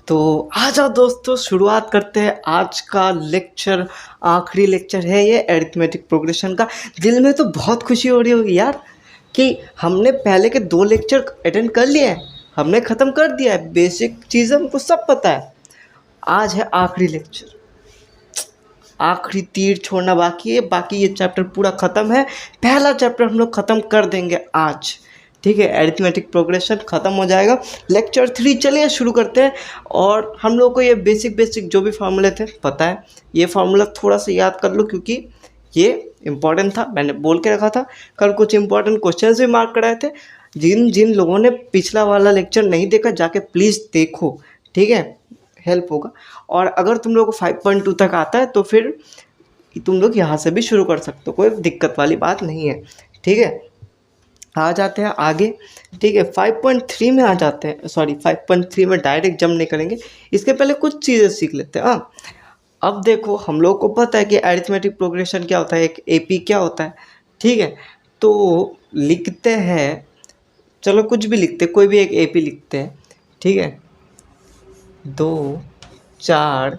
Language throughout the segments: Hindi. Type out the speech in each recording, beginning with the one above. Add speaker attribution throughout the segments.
Speaker 1: तो आ जाओ दोस्तों, शुरुआत करते हैं आज का लेक्चर। आखिरी लेक्चर है ये अरिथमेटिक प्रोग्रेशन का। दिल में तो बहुत खुशी हो रही होगी यार कि हमने पहले के 2 लेक्चर अटेंड कर लिए हैं, हमने ख़त्म कर दिया है, बेसिक चीज़ें हमको सब पता है। आज है आखिरी लेक्चर, आखिरी तीर छोड़ना बाकी है, बाकी ये चैप्टर पूरा ख़त्म है। पहला चैप्टर हम लोग ख़त्म कर देंगे आज, ठीक है। अरिथमेटिक प्रोग्रेशन ख़त्म हो जाएगा। लेक्चर 3 चलिए शुरू करते हैं। और हम लोग को ये बेसिक जो भी फार्मूले थे पता है, ये फार्मूला थोड़ा सा याद कर लो क्योंकि ये इम्पॉर्टेंट था, मैंने बोल के रखा था। कल कुछ इंपॉर्टेंट क्वेश्चन भी मार्क कराए थे। जिन जिन लोगों ने पिछला वाला लेक्चर नहीं देखा जाके प्लीज़ देखो, ठीक है, हेल्प होगा। और अगर तुम लोग को 5.2 तक आता है तो फिर तुम लोग यहाँ से भी शुरू कर सकते हो, कोई दिक्कत वाली बात नहीं है, ठीक है। आ जाते हैं आगे, ठीक है। 5.3 में आ जाते हैं, सॉरी 5.3 में डायरेक्ट जंप नहीं करेंगे, इसके पहले कुछ चीज़ें सीख लेते हैं। हाँ, अब देखो हम लोग को पता है कि अरिथमेटिक प्रोग्रेशन क्या होता है, एक एपी क्या होता है, ठीक है। तो लिखते हैं, चलो कुछ भी लिखते हैं, कोई भी एक एपी लिखते हैं, ठीक है। 2 4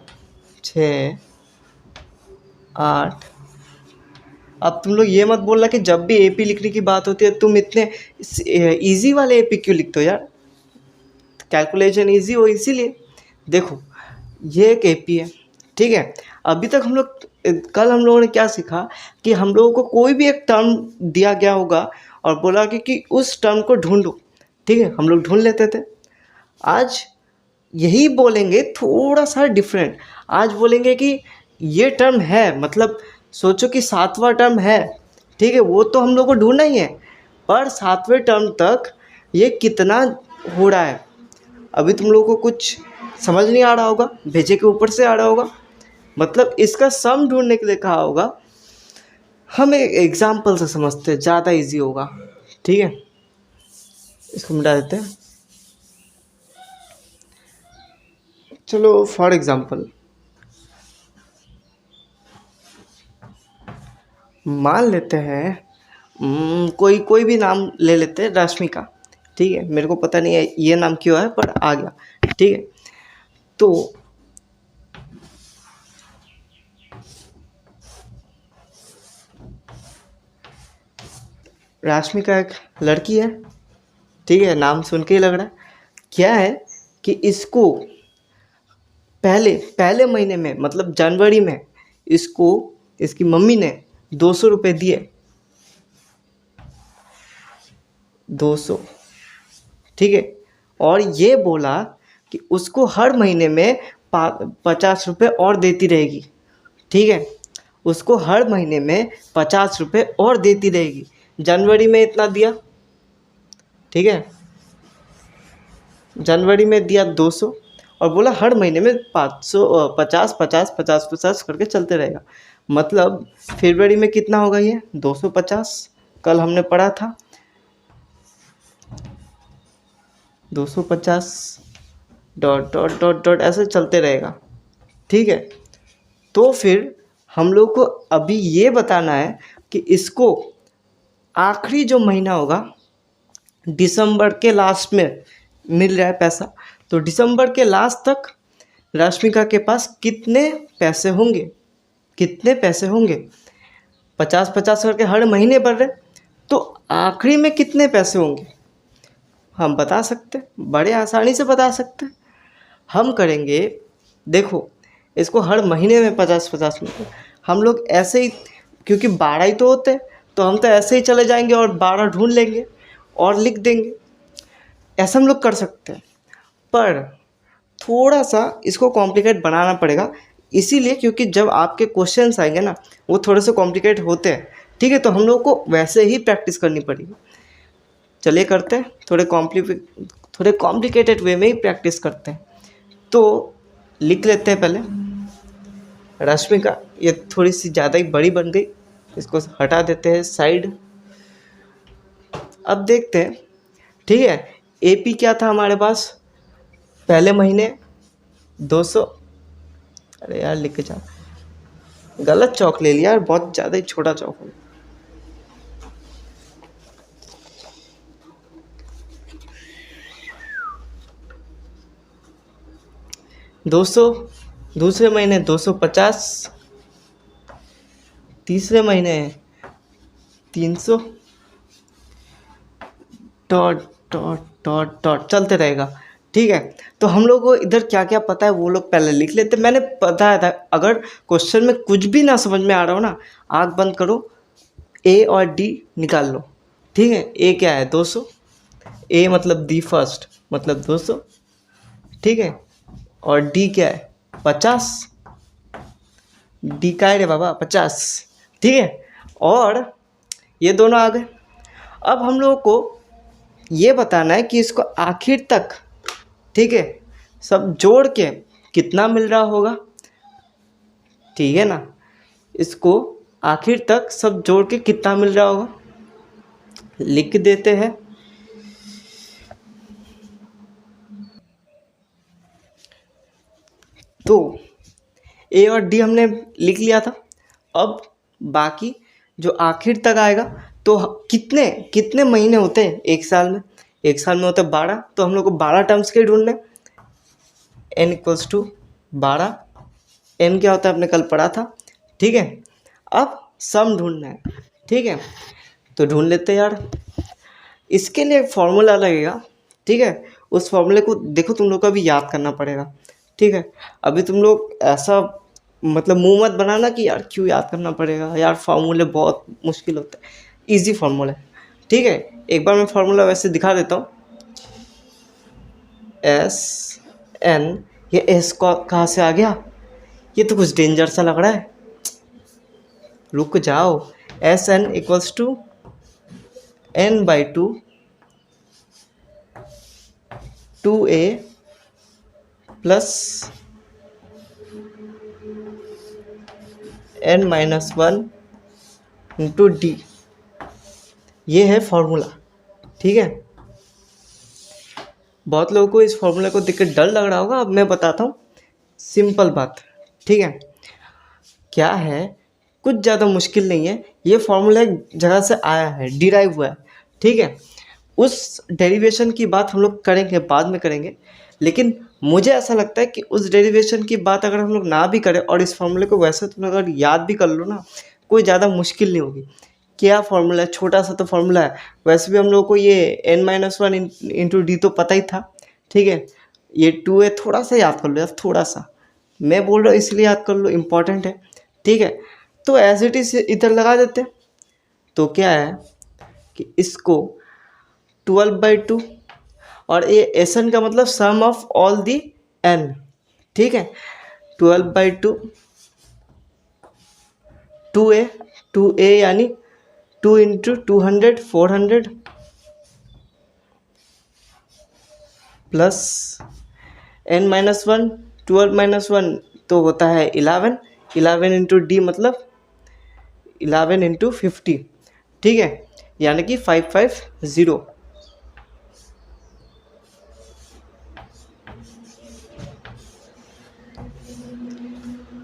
Speaker 1: 6 8। अब तुम लोग ये मत बोलना कि जब भी एपी लिखने की बात होती है तुम इतने इजी वाले एपी क्यों लिखते हो यार, कैलकुलेशन इजी हो इसीलिए। देखो ये एक एपी है, ठीक है। अभी तक हम लोग, कल हम लोगों ने क्या सीखा कि हम लोगों को कोई भी एक टर्म दिया गया होगा और बोला कि उस टर्म को ढूंढो, ठीक है, हम लोग ढूंढ लेते थे। आज यही बोलेंगे थोड़ा सा डिफरेंट। आज बोलेंगे कि ये टर्म है, मतलब सोचो कि 7वां टर्म है, ठीक है, वो तो हम लोग को ढूंढना ही है, पर 7वें टर्म तक ये कितना हो रहा है अभी तुम लोगों को कुछ समझ नहीं आ रहा होगा, भेजे के ऊपर से आ रहा होगा, मतलब इसका सम ढूंढने के लिए कहा होगा। हम एक एग्जाम्पल से समझते हैं, ज़्यादा इजी होगा, ठीक है। इसको मिटा देते हैं, चलो फॉर एग्जाम्पल मान लेते हैं, कोई भी नाम ले लेते हैं, रश्मिका, ठीक है। मेरे को पता नहीं है ये नाम क्यों है पर आ गया, ठीक है। तो रश्मिका एक लड़की है, ठीक है, नाम सुन के ही लग रहा है। क्या है कि इसको पहले पहले महीने में, मतलब जनवरी में, इसको इसकी मम्मी ने 200 रुपये दिए, 200, ठीक है। और ये बोला कि उसको हर महीने में 50 रुपये और देती रहेगी, ठीक है। उसको हर महीने में 50 रुपये और देती रहेगी। जनवरी में इतना दिया, ठीक है, जनवरी में दिया 200 और बोला हर महीने में 500 50 50 50 50 करके चलते रहेगा। मतलब फरवरी में कितना होगा ये 250, कल हमने पढ़ा था 250 डॉट डॉट डॉट डॉट ऐसे चलते रहेगा, ठीक है। तो फिर हम लोग को अभी ये बताना है कि इसको आखिरी जो महीना होगा, दिसंबर के लास्ट में मिल रहा है पैसा, तो दिसंबर के लास्ट तक रश्मिका के पास कितने पैसे होंगे, कितने पैसे होंगे, 50 50 करके हर महीने बढ़ रहे, तो आखिरी में कितने पैसे होंगे हम बता सकते हैं, बड़े आसानी से बता सकते हैं। हम करेंगे, देखो इसको हर महीने में 50 50 मिलते, हम लोग ऐसे ही, क्योंकि 12 ही तो होते हैं, तो हम तो ऐसे ही चले जाएंगे और 12 ढूंढ लेंगे और लिख देंगे, ऐसा हम लोग कर सकते हैं। पर थोड़ा सा इसको कॉम्प्लिकेट बनाना पड़ेगा, इसीलिए क्योंकि जब आपके क्वेश्चंस आएंगे ना वो थोड़े से कॉम्प्लिकेट होते हैं, ठीक है। तो हम लोग को वैसे ही प्रैक्टिस करनी पड़ेगी। चलिए करते हैं, थोड़े कॉम्प्लिकेटेड वे में ही प्रैक्टिस करते हैं। तो लिख लेते हैं पहले रश्मिका, ये थोड़ी सी ज़्यादा ही बड़ी बन गई, इसको हटा देते हैं साइड। अब देखते हैं, ठीक है। एपी क्या था हमारे पास, पहले महीने 200, अरे यार लिख के जा, गलत चौक ले लिया यार, बहुत ज़्यादा ही छोटा चौक हो। 200, दूसरे महीने 250, तीसरे महीने 300, डॉट डॉट डॉट डॉट चलते रहेगा। ठीक है, तो हम लोग को इधर क्या क्या पता है वो लोग पहले लिख लेते। मैंने बताया था अगर क्वेश्चन में कुछ भी ना समझ में आ रहा हो ना, आँख बंद करो, ए और डी निकाल लो। ठीक है, ए क्या है 200, ए मतलब दी फर्स्ट मतलब 200। ठीक है, और डी क्या है 50, डी का है रे बाबा 50। ठीक है, और ये दोनों आ गए। अब हम लोगों को ये बताना है कि इसको आखिर तक, ठीक है, सब जोड़ के कितना मिल रहा होगा। ठीक है ना, इसको आखिर तक सब जोड़ के कितना मिल रहा होगा लिख देते हैं। तो ए और डी हमने लिख लिया था। अब बाकी जो आखिर तक आएगा, तो कितने कितने महीने होते हैं एक साल में? एक साल में होते हैं 12, तो हम लोग को 12 टर्म्स के ढूंढने। n इक्वल्स टू 12, n क्या होता है आपने कल पढ़ा था। ठीक है, अब सम ढूंढना है। ठीक है, तो ढूंढ लेते हैं यार। इसके लिए एक फॉर्मूला लगेगा। ठीक है, उस फॉर्मूले को देखो तुम लोग को अभी याद करना पड़ेगा। ठीक है, अभी तुम लोग ऐसा मतलब मुंह मत बनाना कि यार क्यों याद करना पड़ेगा, यार फार्मूले बहुत मुश्किल होते हैं, इजी फार्मूला है। ठीक है, एक बार मैं फार्मूला वैसे दिखा देता हूँ। एस एन, ये एस कहाँ से आ गया? ये तो कुछ डेंजर सा लग रहा है, रुक जाओ। S N equals to n/2 2a plus n-1 into D, ये है फॉर्मूला। ठीक है, बहुत लोगों को इस फॉर्मूला को देखकर डर लग रहा होगा। अब मैं बताता हूँ सिंपल बात। ठीक है, क्या है, कुछ ज़्यादा मुश्किल नहीं है। ये फॉर्मूला एक जगह से आया है, डिराइव हुआ है। ठीक है, उस डेरिवेशन की बात हम लोग करेंगे, बाद में करेंगे। लेकिन मुझे ऐसा लगता है कि उस डेरिवेशन की बात अगर हम लोग ना भी करें और इस फॉर्मूले को वैसे तुम लोग अगर याद भी कर लो ना, कोई ज़्यादा मुश्किल नहीं होगी। क्या फॉर्मूला है, छोटा सा तो फॉर्मूला है। वैसे भी हम लोग को ये n-1 इंटू डी तो पता ही था। ठीक है, ये 2a थोड़ा सा याद कर लो यार, थोड़ा सा मैं बोल रहा हूँ इसलिए याद कर लो, इम्पॉर्टेंट है। ठीक है, तो एज इट इज इधर लगा देते हैं। तो क्या है कि इसको 12/2, और ये एस एन का मतलब सम ऑफ ऑल दी एन। ठीक है, 12/2 2a यानी 2 इंटू 200 400 प्लस n-1 12-1 तो होता है 11 इंटू डी मतलब 11 इंटू 50। ठीक है, यानी कि 550।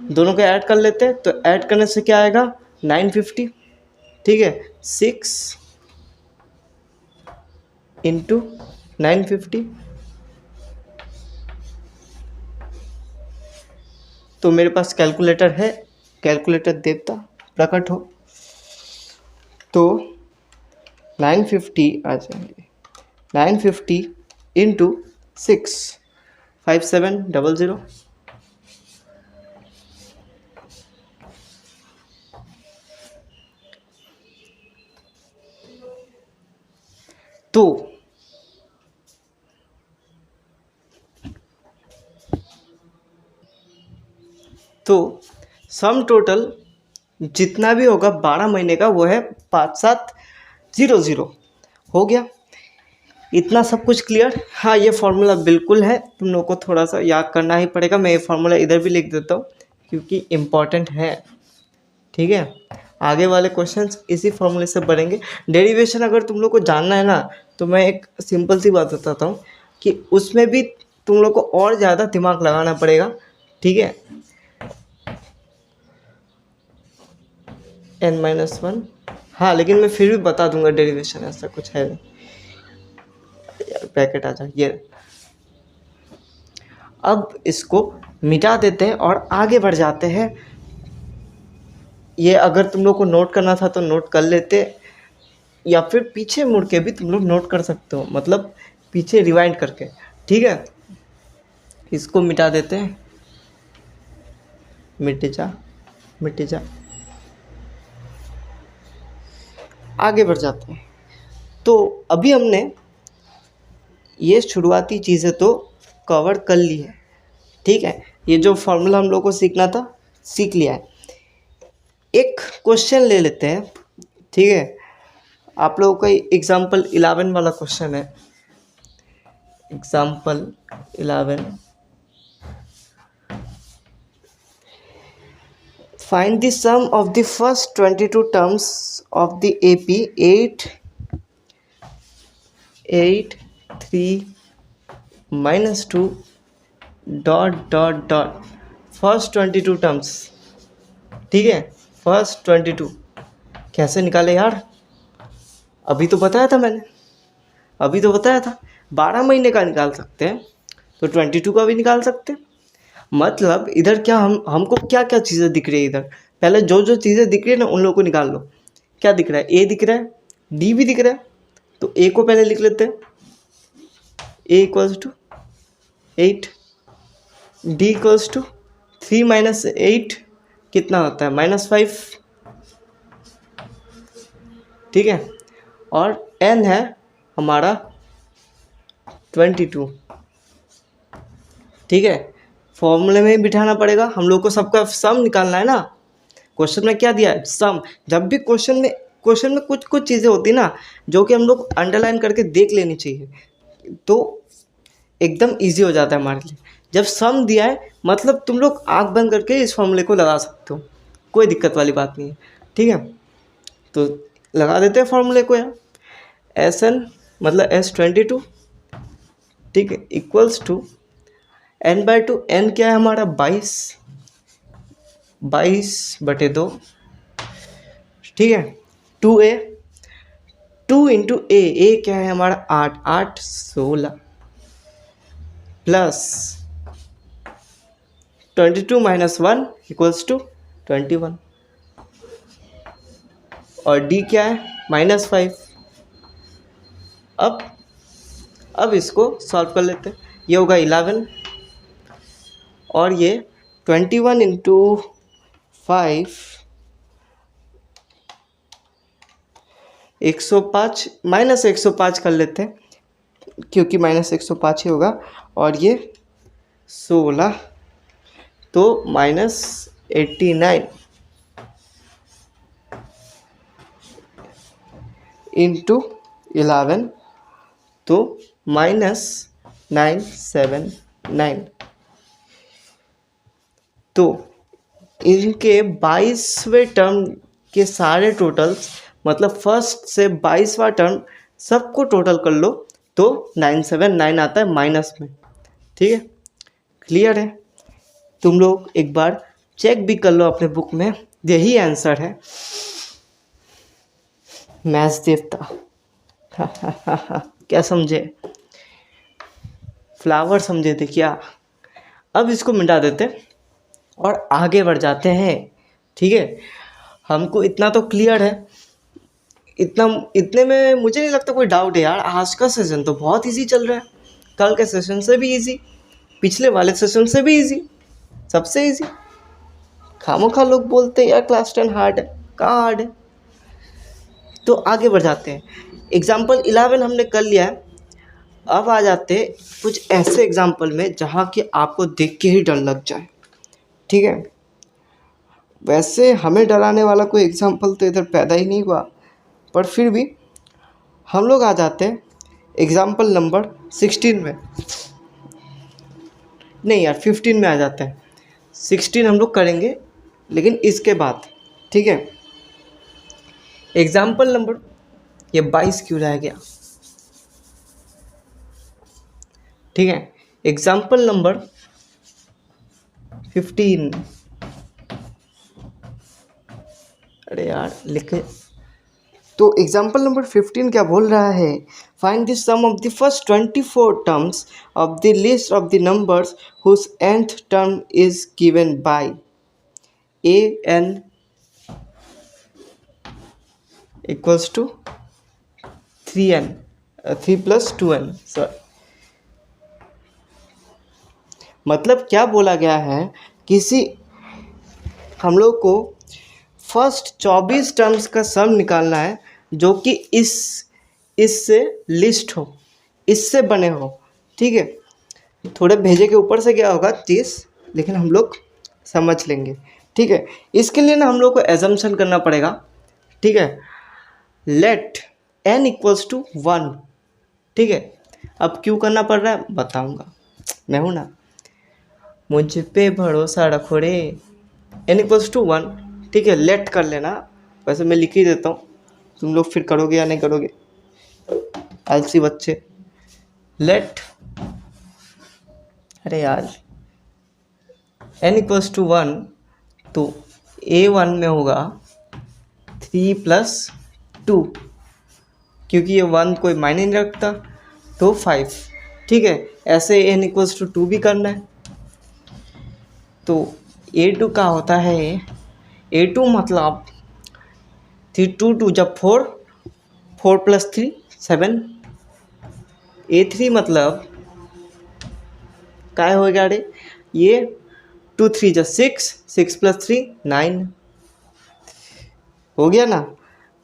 Speaker 1: दोनों को ऐड कर लेते हैं, तो ऐड करने से क्या आएगा 950। ठीक है, 6 इंटू 950, तो मेरे पास कैलकुलेटर है, कैलकुलेटर देवता प्रकट हो। तो 950 आ जाएंगे, 950 इंटू 6 5700। तो सम टोटल जितना भी होगा 12 महीने का वो है 5700। हो गया, इतना सब कुछ क्लियर। हाँ, ये फार्मूला बिल्कुल है, तुम लोग को थोड़ा सा याद करना ही पड़ेगा। मैं ये फार्मूला इधर भी लिख देता हूँ क्योंकि इम्पॉर्टेंट है। ठीक है, आगे वाले क्वेश्चंस इसी फॉर्मूले से बनेंगे। डेरिवेशन अगर तुम लोग को जानना है ना, तो मैं एक सिंपल सी बात बताता हूँ कि उसमें भी तुम लोग को और ज़्यादा दिमाग लगाना पड़ेगा। ठीक है, n-1, हाँ, लेकिन मैं फिर भी बता दूंगा डेरिवेशन, ऐसा कुछ है नहीं यार। पैकेट आ जाए ये। अब इसको मिटा देते हैं और आगे बढ़ जाते हैं। ये अगर तुम लोग को नोट करना था तो नोट कर लेते, या फिर पीछे मुड़ के भी तुम लोग नोट कर सकते हो, मतलब पीछे रिवाइंड करके। ठीक है, इसको मिटा देते हैं, मिट जा मिट जा, आगे बढ़ जाते हैं। तो अभी हमने ये शुरुआती चीज़ें तो कवर कर ली है। ठीक है, ये जो फॉर्मूला हम लोग को सीखना था सीख लिया है। एक क्वेश्चन ले लेते हैं। ठीक है, आप लोगों का एग्जाम्पल 11 वाला क्वेश्चन है। Example 11, find the sum of the first 22 terms of the AP 8 3 -2 ... first 22 terms. ठीक है, फर्स्ट 22 कैसे निकाले यार? अभी तो बताया था मैंने, अभी तो बताया था 12 महीने का निकाल सकते हैं तो 22 का भी निकाल सकते हैं। मतलब इधर क्या हमको क्या क्या चीज़ें दिख रही है इधर, पहले जो जो चीज़ें दिख रही है ना उन लोगों को निकाल लो। क्या दिख रहा है? ए दिख रहा है, डी भी दिख रहा है, तो ए को पहले लिख लेते हैं, A equals to 8, D equals to 3 - 8 कितना होता है? -5। ठीक है, और n है हमारा 22। ठीक है, फॉर्मूले में ही बिठाना पड़ेगा हम लोग को, सबका सम निकालना है ना। क्वेश्चन में क्या दिया है? सम। जब भी क्वेश्चन में कुछ कुछ चीज़ें होती है ना जो कि हम लोग अंडरलाइन करके देख लेनी चाहिए, तो एकदम इजी हो जाता है हमारे लिए। जब सम दिया है मतलब तुम लोग आंख बंद करके इस फॉर्मूले को लगा सकते हो, कोई दिक्कत वाली बात नहीं है। ठीक है, तो लगा देते हैं फॉर्मूले को यार। SN मतलब S22, ठीक है, इक्वल्स टू n/2। n क्या है हमारा? 22/2। ठीक है, 2a, 2 × a क्या है हमारा? 8 16 प्लस 22 - 1 इक्वल्स टू 21, और d क्या है? -5। अब इसको सॉल्व कर लेते हैं। ये होगा 11 और ये 21 × 5 105 -105 कर लेते हैं क्योंकि -105 ही होगा, और ये 16 तो -89 × 11 तो -979। तो इनके 22वें टर्म के सारे टोटल्स, मतलब फर्स्ट से 22वां टर्म सबको टोटल कर लो तो 979 आता है माइनस में। ठीक है, क्लियर है? तुम लोग एक बार चेक भी कर लो अपने बुक में, यही आंसर है। मैथ्स देवता क्या समझे? फ्लावर समझे थे क्या? अब इसको मिटा देते और आगे बढ़ जाते हैं। ठीक है, हमको इतना तो क्लियर है, इतने में मुझे नहीं लगता कोई डाउट है यार। आज का सेशन तो बहुत इजी चल रहा है, कल के सेशन से भी इजी, पिछले वाले सेशन से भी इजी, सबसे इजी। खामोखा लोग बोलते हैं यार क्लास 10 हार्ड है, कहाँ हार्ड है? तो आगे बढ़ जाते हैं। एग्जाम्पल 11 हमने कर लिया है। अब आ जाते कुछ ऐसे एग्जाम्पल में जहाँ कि आपको देख के ही डर लग जाए। ठीक है, वैसे हमें डराने वाला कोई एग्जाम्पल तो इधर पैदा ही नहीं हुआ, पर फिर भी हम लोग आ जाते हैं एग्जाम्पल नंबर 16 में, नहीं यार 15 में आ जाते हैं। 16 हम लोग करेंगे लेकिन इसके बाद। ठीक है, एग्जाम्पल नंबर, ये 22 क्यों रह गया? ठीक है, एग्जाम्पल नंबर 15। अरे यार लिखे तो एग्जाम्पल नंबर 15 क्या बोल रहा है, find the sum of the first 24 terms of the list of the numbers whose nth term is given by A N equals to 3n 3 + 2n sir. मतलब क्या बोला गया है, किसी हम लोग को फर्स्ट 24 टर्म्स का सम निकालना है जो कि इससे लिस्ट हो, इससे बने हो। ठीक है, थोड़े भेजे के ऊपर से क्या होगा चीज़, लेकिन हम लोग समझ लेंगे। ठीक है, इसके लिए ना हम लोग को एजम्पशन करना पड़ेगा। ठीक है, लेट n इक्वल्स टू 1। ठीक है, अब क्यों करना पड़ रहा है बताऊंगा, मैं हूँ ना, मुझ पे भरोसा रखो रे। n equals to 1। ठीक है, लेट कर लेना, वैसे मैं लिख ही देता हूँ, तुम लोग फिर करोगे या नहीं करोगे, आलसी बच्चे। लेट, अरे यार, n इक्वल्स टू 1, तो a1 में होगा 3 + 2, क्योंकि ये 1 कोई मायने नहीं रखता, तो 5। ठीक है, ऐसे n इक्वल्स टू 2 भी करना है। तो a2 का होता है, a2 मतलब 3 2 2 जब 4, 4 + 3 7। a3 मतलब क्या हो गया रे, ये 2 3 + 6, 6 + 3 9 हो गया ना।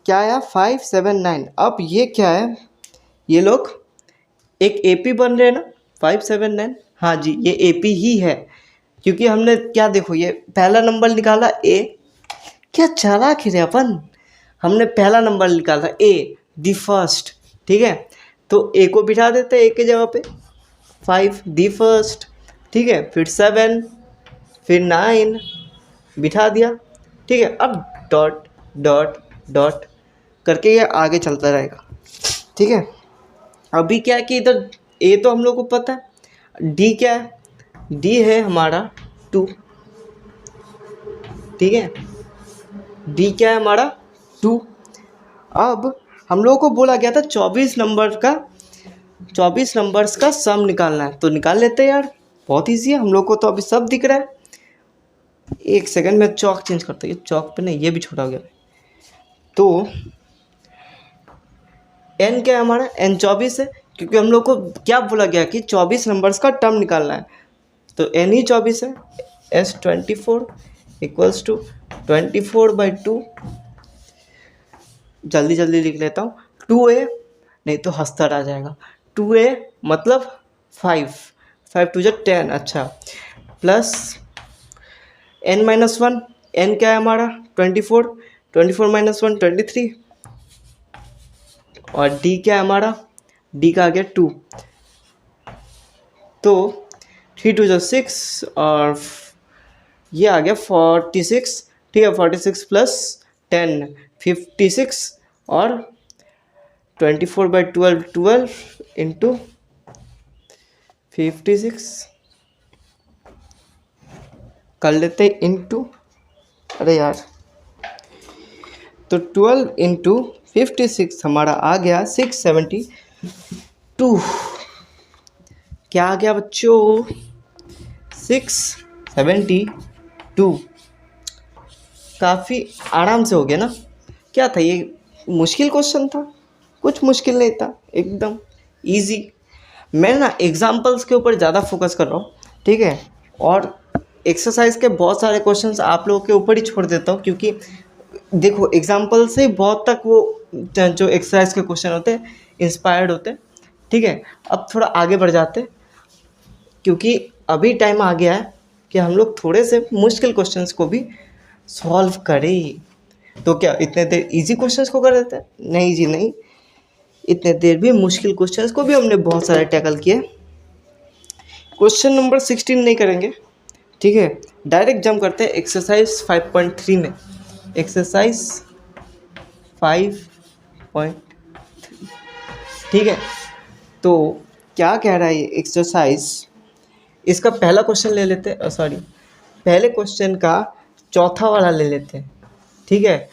Speaker 1: क्या आया 5 7 9। अब ये क्या है, ये लोग एक AP बन रहे हैं ना, 5 7 9। हाँ जी, ये AP ही है, क्योंकि हमने क्या देखो ये पहला नंबर निकाला A, क्या चालाक है रे अपन, हमने पहला नंबर निकाला A दी फर्स्ट। ठीक है, तो A को बिठा देते हैं A के जगह पे, 5 दी फर्स्ट। ठीक है, फिर 7, फिर 9 बिठा दिया। ठीक है, अब डॉट डॉट डॉट करके ये आगे चलता रहेगा। ठीक है, अभी क्या है कि इधर A तो हम लोग को पता है, D क्या है, D है हमारा 2। ठीक है, D क्या है हमारा 2। अब हम लोगों को बोला गया था 24 नंबर्स का सम निकालना है, तो निकाल लेते हैं यार, बहुत ईजी है, हम लोग को तो अभी सब दिख रहा है। एक सेकंड में चौक चेंज करता हूँ, चौक पे नहीं, ये भी छोटा हो गया। तो n क्या है हमारा, n 24 है, क्योंकि हम लोग को क्या बोला गया कि 24 नंबर्स का टर्म निकालना है, तो n ही 24 है। s 24 इक्वल्स टू 24/2, जल्दी जल्दी लिख लेता हूँ, 2a, नहीं तो हस्तर आ जाएगा, 2a मतलब 5 5 2 10, अच्छा, प्लस n - 1, n क्या है हमारा 24 24 - 1 23, और d क्या है हमारा, d का आ गया 2, तो 3 2 6, और ये आ गया 46। ठीक है, 46 + 10 56, और 24/12 12 इंटू 56 कर लेते इंटू, अरे यार, तो 12 इंटू 56 हमारा आ गया 672। क्या आ गया बच्चों, 672। काफ़ी आराम से हो गया ना। क्या था ये, मुश्किल क्वेश्चन था, कुछ मुश्किल नहीं था, एकदम इजी। मैं ना एग्जाम्पल्स के ऊपर ज़्यादा फोकस कर रहा हूँ। ठीक है, और एक्सरसाइज के बहुत सारे क्वेश्चंस आप लोगों के ऊपर ही छोड़ देता हूँ, क्योंकि देखो एग्जाम्पल से बहुत तक वो जो एक्सरसाइज के क्वेश्चन होते हैं इंस्पायर्ड होते हैं। ठीक है, अब थोड़ा आगे बढ़ जाते हैं, क्योंकि अभी टाइम आ गया है कि हम लोग थोड़े से मुश्किल क्वेश्चंस को भी सॉल्व करें। तो क्या इतने देर इजी क्वेश्चंस को कर देते हैं, नहीं जी नहीं, इतने देर भी मुश्किल क्वेश्चंस को भी हमने बहुत सारे टैकल किए। क्वेश्चन नंबर 16 नहीं करेंगे। ठीक है, डायरेक्ट जंप करते हैं एक्सरसाइज 5.3 में। एक्सरसाइज 5.3, ठीक है, तो क्या कह रहा है ये एक्सरसाइज, इसका पहला क्वेश्चन ले लेते हैं, सॉरी पहले क्वेश्चन का चौथा वाला ले लेते हैं। ठीक है,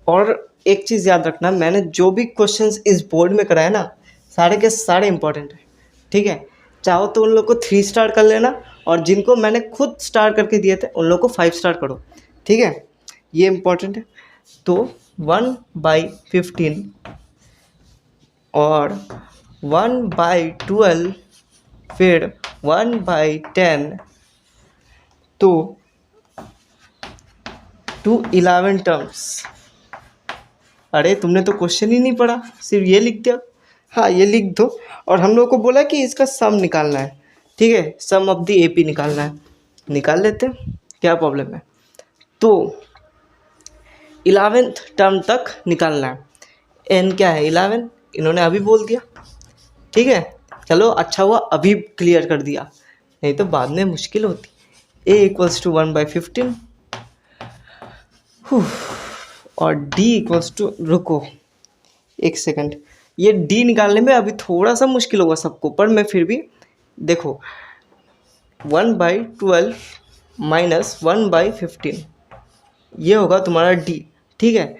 Speaker 1: और एक चीज़ याद रखना, मैंने जो भी क्वेश्चंस इस बोर्ड में कराए ना, सारे के सारे इंपॉर्टेंट है, ठीक है। चाहो तो उन लोग को 3 स्टार कर लेना, और जिनको मैंने खुद स्टार करके दिए थे उन लोग को 5 स्टार करो, ठीक है। ये इम्पोर्टेंट है। तो 1/15 और 1/12, फिर 1/10, तो 211 टर्म्स। अरे तुमने तो क्वेश्चन ही नहीं पढ़ा, सिर्फ ये लिख दिया। हाँ, ये लिख दो। और हम लोग को बोला कि इसका सम निकालना है, ठीक है, सम ऑफ द एपी निकालना है, निकाल लेते हैं, क्या प्रॉब्लम है। तो 11th टर्म तक निकालना है। एन क्या है 11, इन्होंने अभी बोल दिया, ठीक है। चलो अच्छा हुआ अभी क्लियर कर दिया, नहीं तो बाद में मुश्किल होती। a इक्वल्स टू 1/15 और d इक्वल्स टू, रुको एक सेकंड, ये d निकालने में अभी थोड़ा सा मुश्किल होगा सबको, पर मैं फिर भी देखो 1/12 माइनस 1/15, ये होगा तुम्हारा d, ठीक है।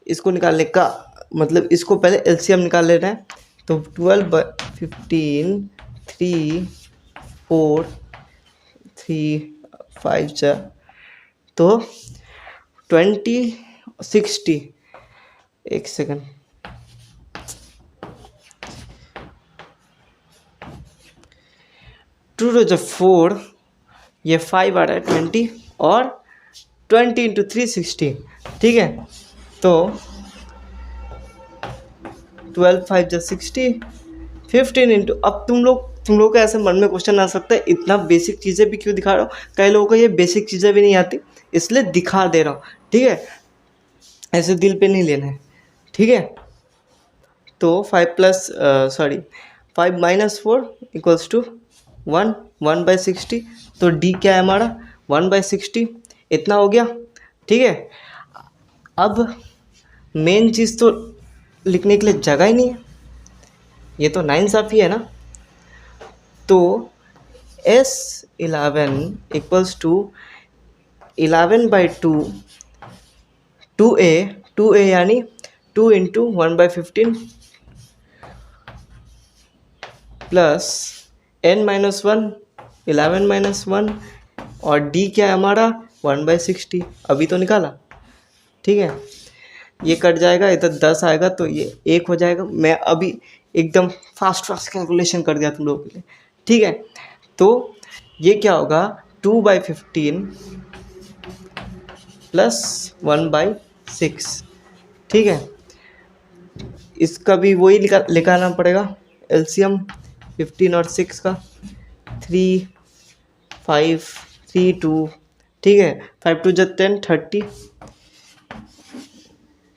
Speaker 1: इसको निकालने का मतलब इसको पहले एलसीएम निकाल लेना है। तो 12/15, 3 4 3 5 जा, तो 20 60, एक सेकंड, 2 to the 4, ये 5 आ रहा है 20, और 20 into 3 60, ठीक है। तो 12 5 जा 60, 15 इंटू, अब तुम लोग को ऐसे मन में क्वेश्चन आ सकता है इतना बेसिक चीज़ें भी क्यों दिखा रहा हूँ। कई लोगों को ये बेसिक चीज़ें भी नहीं आती, इसलिए दिखा दे रहा हूँ, ठीक है। ऐसे दिल पे नहीं लेना है, ठीक है। तो 5 माइनस 4 इक्वल्स टू 1/60, तो d क्या है हमारा 1/60, इतना हो गया, ठीक है। अब मेन चीज़ तो लिखने के लिए जगह ही नहीं है, ये तो नाइंसाफ़ी है ना। तो S11 इक्वल्स टू 11/2, 2a यानी 2 इंटू 1/15 प्लस n-1, 11-1, और d क्या है हमारा 1/60, अभी तो निकाला, ठीक है। ये कट जाएगा, इधर 10 आएगा तो ये 1 हो जाएगा। मैं अभी एकदम फास्ट कैलकुलेशन कर दिया तुम लोगों के लिए, ठीक है। तो ये क्या होगा 2/15 प्लस 1/6, ठीक है। इसका भी वही निकालना पड़ेगा एलसीएम 15 और 6 का, 3 5 3 2, ठीक है। 5 2 जा 10, 30,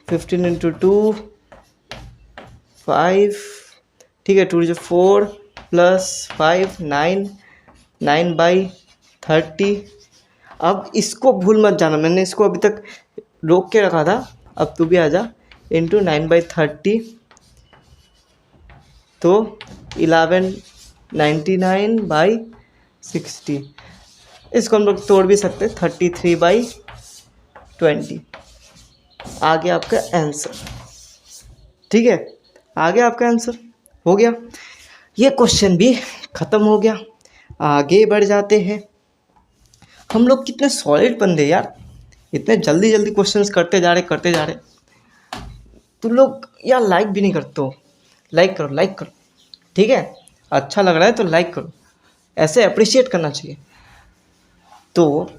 Speaker 1: 15 इंटू 2 5, ठीक है, 2 जो 4 प्लस 5 9/30। अब इसको भूल मत जाना, मैंने इसको अभी तक रोक के रखा था, अब तू भी आ जा, इंटू 9/30, तो 1199/60। इसको हम लोग तोड़ भी सकते, 33/20, आ गया आपका आंसर, ठीक है। आ गया आपका आंसर, हो गया, ये क्वेश्चन भी ख़त्म हो गया। आगे बढ़ जाते हैं। हम लोग कितने सॉलिड बंदे यार, इतने जल्दी जल्दी क्वेश्चंस करते जा रहे। तुम लोग यार लाइक भी नहीं करते हो, लाइक करो, ठीक है। अच्छा लग रहा है तो लाइक करो, ऐसे अप्रिशिएट करना चाहिए। तो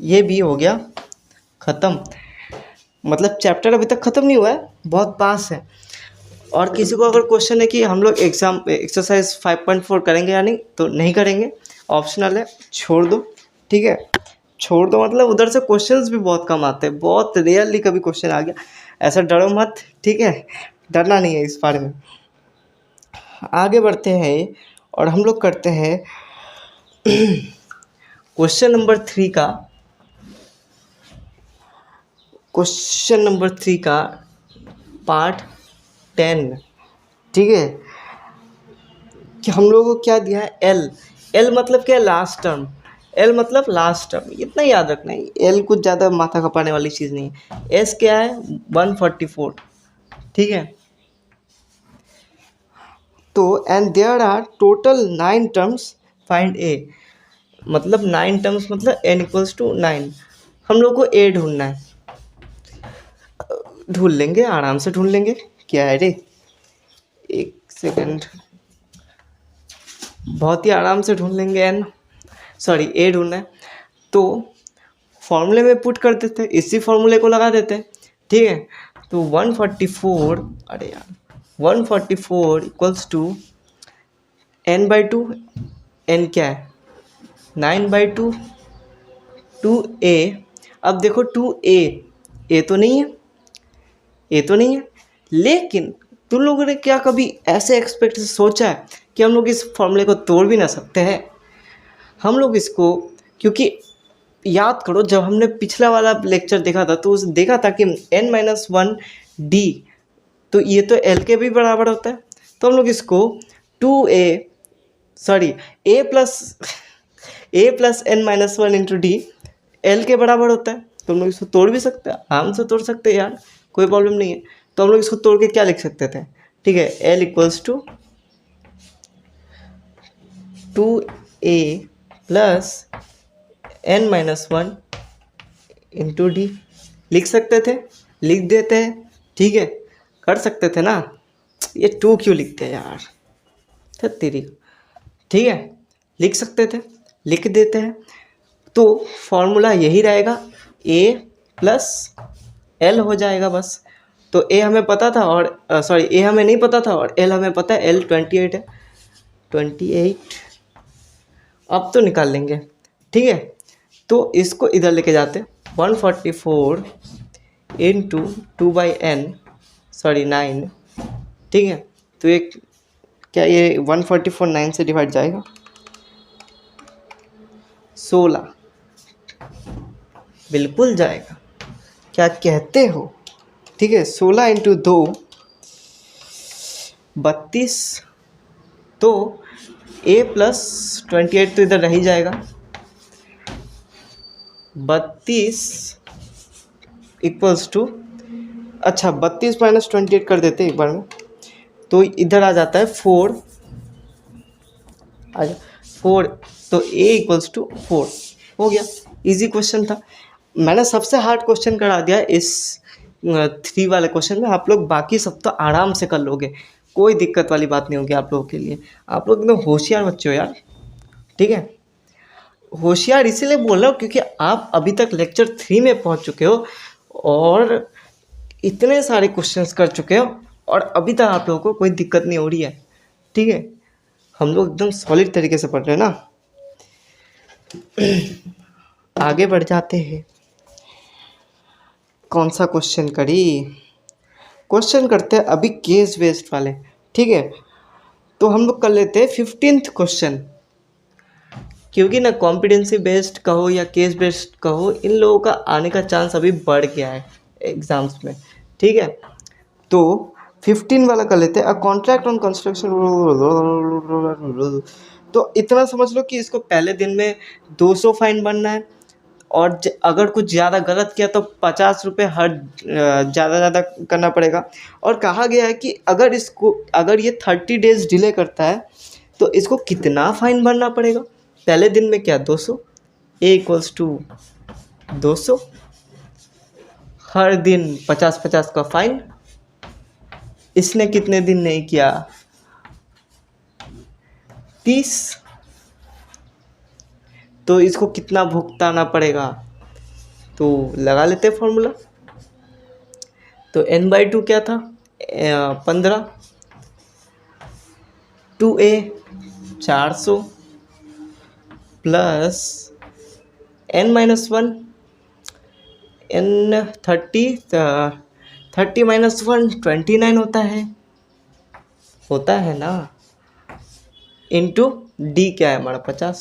Speaker 1: ये भी हो गया ख़त्म, मतलब चैप्टर अभी तक ख़त्म नहीं हुआ है, बहुत पास है। और किसी को अगर क्वेश्चन है कि हम लोग एक्सरसाइज 5.4 करेंगे या नहीं, तो नहीं करेंगे, ऑप्शनल है, छोड़ दो, ठीक है। छोड़ दो मतलब उधर से क्वेश्चंस भी बहुत कम आते हैं, बहुत रेयरली कभी क्वेश्चन आ गया, ऐसा डरो मत, ठीक है, डरना नहीं है इस बारे में। आगे बढ़ते हैं और हम लोग करते हैं क्वेश्चन नंबर 3 का पार्ट 10, ठीक है। कि हम लोगों को क्या दिया है, एल मतलब क्या है, लास्ट टर्म। एल मतलब लास्ट टर्म, इतना याद रखना है, एल कुछ ज़्यादा माथा खपाने वाली चीज़ नहीं है। एस क्या है 144, ठीक है। तो and there are total 9 terms, find A, मतलब 9 टर्म्स मतलब एन इक्वल्स टू 9। हम लोग को ए ढूंढना है, ढूंढ लेंगे, आराम से ढूंढ लेंगे। क्या है रे, एक सेकंड, बहुत ही आराम से ढूंढ लेंगे। एन सॉरी ए ढूंढना है, तो फॉर्मूले में पुट कर देते हैं, इसी फॉर्मूले को लगा देते हैं, ठीक है। तो 144, अरे यार 144 equals to N by two, N क्या है 9/2, 2a। अब देखो 2a, ए तो नहीं है, ए तो नहीं है, लेकिन तुम लोगों ने क्या कभी ऐसे एक्सपेक्ट से सोचा है कि हम लोग इस फॉर्मूले को तोड़ भी ना सकते हैं? हम लोग इसको, क्योंकि याद करो जब हमने पिछला वाला लेक्चर देखा था तो उस देखा था कि n-1 d, तो ये तो l के भी बराबर होता है। तो हम लोग इसको 2a sorry a plus n-1 into D L के बराबर होता है, तो हम लोग इसको तोड़ भी सकते हैं, आराम से तोड़ सकते हैं यार, कोई प्रॉब्लम नहीं है। तो हम लोग इसको तोड़ के क्या लिख सकते थे, ठीक है, L equals to 2a plus n-1 into D, लिख सकते थे, लिख देते हैं, ठीक है, कर सकते थे ना। ये 2 क्यों लिखते हैं यार, तेरी, ठीक है, लिख सकते थे, लिख देते हैं। तो फॉर्मूला यही रहेगा, a प्लस एल हो जाएगा बस। तो a हमें पता था और सॉरी a हमें नहीं पता था और l हमें पता है, l 28 है, 28 अब तो निकाल लेंगे, ठीक है। तो इसको इधर लेके जाते, 144 इंटू 2/n सॉरी 9, ठीक है। तो ये क्या, ये 144 9 से डिवाइड जाएगा, 16 बिल्कुल जाएगा, क्या कहते हो, ठीक है। 16 इंटू 2 32, तो a प्लस 28 तो इधर रह ही जाएगा, 32 इक्वल्स टू, अच्छा 32 माइनस 28 कर देते एक बार में, तो इधर आ जाता है 4, आ 4, तो a इक्वल्स टू 4 हो गया। इजी क्वेश्चन था, मैंने सबसे हार्ड क्वेश्चन करा दिया इस 3 वाले क्वेश्चन में। आप लोग बाकी सब तो आराम से कर लोगे, कोई दिक्कत वाली बात नहीं होगी आप लोगों के लिए। आप लोग एकदम होशियार बच्चे हो यार, ठीक है। होशियार इसीलिए बोल रहा हूँ क्योंकि आप अभी तक लेक्चर 3 में पहुँच चुके हो और इतने सारे क्वेश्चंस कर चुके हो और अभी तक आप लोगों को कोई दिक्कत नहीं हो रही है, ठीक है। हम लोग एकदम सॉलिड तरीके से पढ़ रहे हैं ना। आगे बढ़ जाते हैं, कौन सा क्वेश्चन करी, क्वेश्चन करते हैं अभी केस बेस्ड वाले, ठीक है। तो हम लोग कर लेते हैं 15th क्वेश्चन, क्योंकि ना कॉम्पिटेंसी बेस्ड कहो या केस बेस्ड कहो, इन लोगों का आने का चांस अभी बढ़ गया है एग्जाम्स में, ठीक है। तो 15 वाला कर लेते हैं, अ कॉन्ट्रैक्ट ऑन कंस्ट्रक्शन। तो इतना समझ लो कि इसको पहले दिन में 200 फाइन बनना है और अगर कुछ ज़्यादा गलत किया तो 50 रुपये हर ज़्यादा करना पड़ेगा। और कहा गया है कि अगर ये 30 डेज डिले करता है तो इसको कितना फ़ाइन भरना पड़ेगा। पहले दिन में क्या 200, ए इक्वल्स टू 200, हर दिन 50-50 का फ़ाइन। इसने कितने दिन नहीं किया 30, तो इसको कितना भुगताना पड़ेगा, तो लगा लेते हैं फॉर्मूला। तो n/2 क्या था 15, 2a 400 plus n-1 n 30 minus 1 29 होता है ना, इंटू डी क्या है हमारा 50,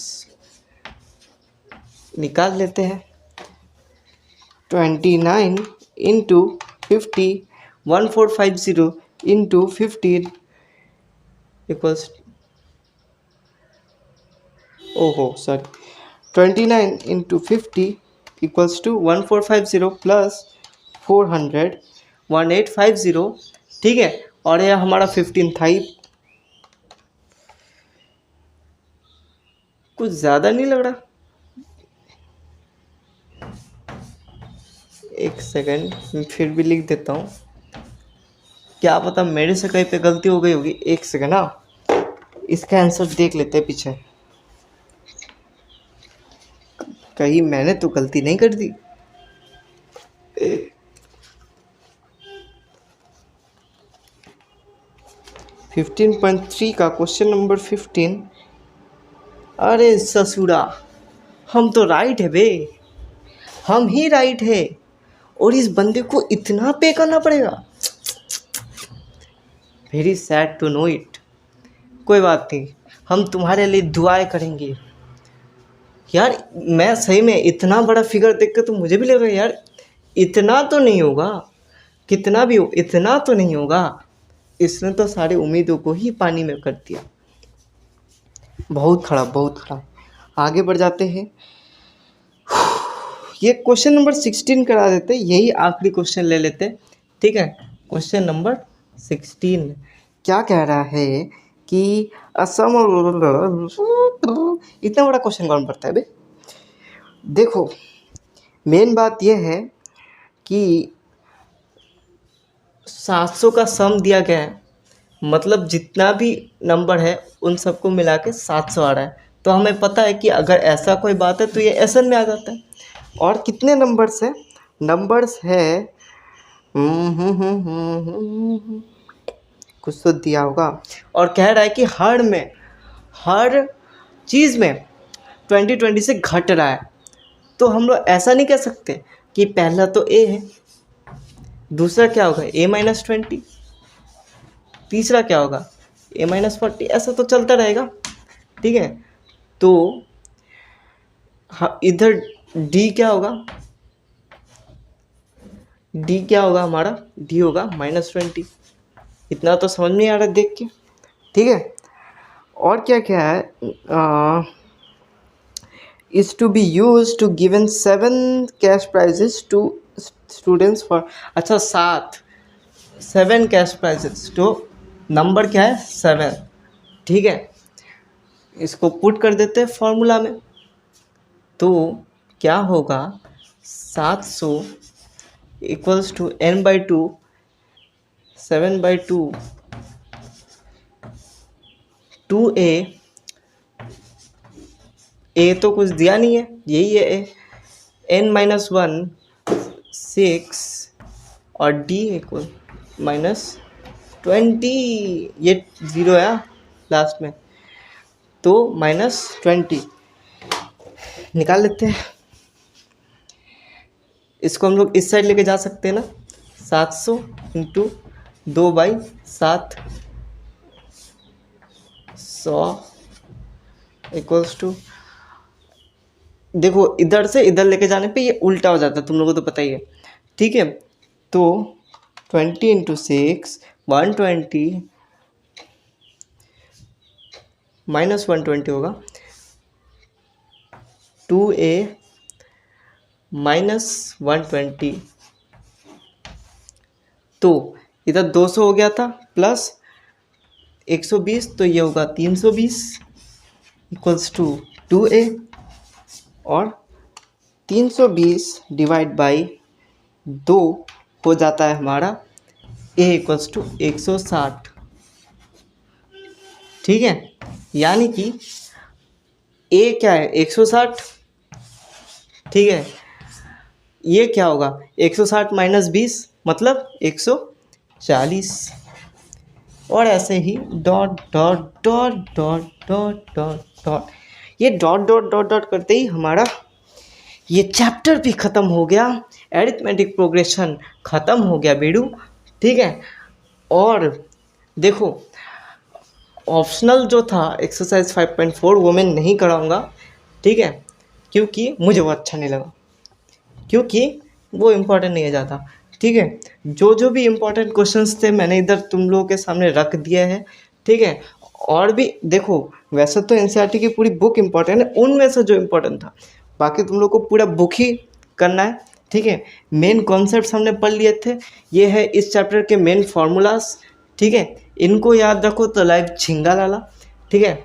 Speaker 1: निकाल लेते हैं। 29 इंटू 50, 1450 इंटू 15 इक्वल्स, ओहो sorry 29 into 50 equals to 1450 plus 400 1850, ठीक है। और यह हमारा 15 था ही, कुछ ज़्यादा नहीं लग रहा। एक सेकंड, मैं फिर भी लिख देता हूँ, क्या पता मेरे से कहीं पे गलती हो गई होगी। एक सेकंड, हाँ, इसका आंसर देख लेते हैं पीछे, कहीं मैंने तो गलती नहीं कर दी। 15.3 का क्वेश्चन नंबर 15। अरे ससुरा, हम तो राइट है बे, हम ही राइट है, और इस बंदे को इतना पे करना पड़ेगा। Very sad to know it. कोई बात नहीं, हम तुम्हारे लिए दुआएं करेंगे। यार मैं सही में इतना बड़ा फिगर देख के तो मुझे भी लग रहा है यार इतना तो नहीं होगा, कितना भी हो इतना तो नहीं होगा। इसने तो सारी उम्मीदों को ही पानी में कर दिया। बहुत खराब, बहुत खराब। आगे बढ़ जाते हैं। ये क्वेश्चन नंबर 16 करा देते, यही आखिरी क्वेश्चन ले लेते, ठीक है। क्वेश्चन नंबर 16 क्या कह रहा है कि असम, इतना बड़ा क्वेश्चन कौन पढ़ता है बे। देखो मेन बात यह है कि 700 का सम दिया गया है, मतलब जितना भी नंबर है उन सबको मिला के 700 आ रहा है। तो हमें पता है कि अगर ऐसा कोई बात है तो ये एसएन में आ जाता है। और कितने नंबर्स है, नंबर्स है कुछ तो दिया होगा, और कह रहा है कि हर चीज़ में 20 से घट रहा है। तो हम लोग ऐसा नहीं कह सकते कि पहला तो ए है, दूसरा क्या होगा A-20, तीसरा क्या होगा A-40, ऐसा तो चलता रहेगा, ठीक है। तो इधर डी क्या होगा, डी क्या होगा हमारा, डी होगा -20। इतना तो समझ में आ रहा है देख के, ठीक है। और क्या क्या है, is to be used to given 7 cash prizes to students for, अच्छा 7 कैश प्राइजेस, तो नंबर क्या है 7, ठीक है। इसको पुट कर देते हैं फॉर्मूला में, तो क्या होगा 700 इक्वल्स टू n/2 7/2 2a, ए तो कुछ दिया नहीं है, यही है ए, n-1 6 और डी इक्वल -20, ये 0 है लास्ट में, तो -20 निकाल लेते हैं। इसको हम लोग इस साइड लेके जा सकते हैं ना, 700 इंटू 2/7 100 इक्वल्स टू, देखो इधर से इधर लेके जाने पे ये उल्टा हो जाता है, तुम लोगों को तो पता ही है, ठीक है। तो 20 इंटू 6 120 -120 होगा, 2a -120, तो इधर 200 हो गया था प्लस 120, तो ये होगा 320 इक्वल्स टू 2a, और 320 डिवाइड बाई 2 हो जाता है हमारा a इक्वल्स टू 160, ठीक है। यानी कि a क्या है 160, ठीक है। ये क्या होगा 160 माइनस 20 मतलब 140, और ऐसे ही dot dot dot dot dot dot dot, ये डॉट डॉट डॉट डॉट करते ही हमारा ये चैप्टर भी ख़त्म हो गया, एरिथमेटिक प्रोग्रेशन ख़त्म हो गया बेड़ू, ठीक है। और देखो ऑप्शनल जो था एक्सरसाइज 5.4 वो मैं नहीं कराऊंगा, ठीक है, क्योंकि मुझे वो अच्छा नहीं लगा, क्योंकि वो इम्पोर्टेंट नहीं है ज़्यादा, ठीक है। जो जो भी इम्पोर्टेंट क्वेश्चंस थे मैंने इधर तुम लोगों के सामने रख दिए हैं, ठीक है। और भी देखो, वैसे तो एनसीईआरटी की पूरी बुक इम्पोर्टेंट है, उनमें से जो इम्पोर्टेंट था, बाकी तुम लोग को पूरा बुक ही करना है, ठीक है। मेन कॉन्सेप्ट्स हमने पढ़ लिए थे, ये है इस चैप्टर के मेन फार्मूलाज, ठीक है। इनको याद रखो तो लाइफ झिंगा लाला, ठीक है।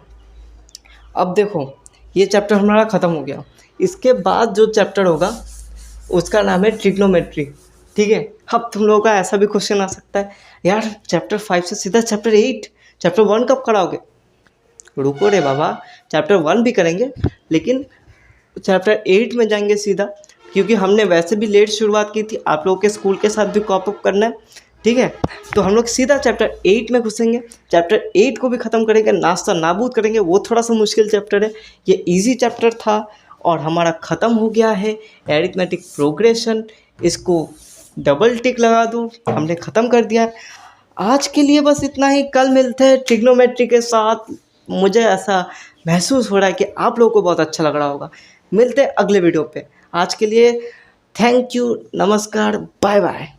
Speaker 1: अब देखो, ये चैप्टर हमारा ख़त्म हो गया। इसके बाद जो चैप्टर होगा उसका नाम है ट्रिग्नोमेट्री, ठीक है। अब तुम लोगों का ऐसा भी क्वेश्चन आ सकता है, यार चैप्टर 5 से सीधा चैप्टर 8, चैप्टर 1 कब कराओगे? रुको रे बाबा, चैप्टर 1 भी करेंगे, लेकिन चैप्टर 8 में जाएंगे सीधा, क्योंकि हमने वैसे भी लेट शुरुआत की थी, आप लोगों के स्कूल के साथ भी कॉप अप करना है, ठीक है। तो हम लोग सीधा चैप्टर 8 में घुसेंगे, चैप्टर 8 को भी ख़त्म करेंगे, नाश्ता नाबूद करेंगे। वो थोड़ा सा मुश्किल चैप्टर है, ये इजी चैप्टर था और हमारा ख़त्म हो गया है एरिथमेटिक प्रोग्रेशन। इसको डबल टिक लगा दूँ, हमने ख़त्म कर दिया है। आज के लिए बस इतना ही, कल मिलते हैं ट्रिग्नोमेट्री के साथ। मुझे ऐसा महसूस हो रहा है कि आप लोगों को बहुत अच्छा लग रहा होगा। मिलते हैं अगले वीडियो पे। आज के लिए थैंक यू, नमस्कार, बाय बाय।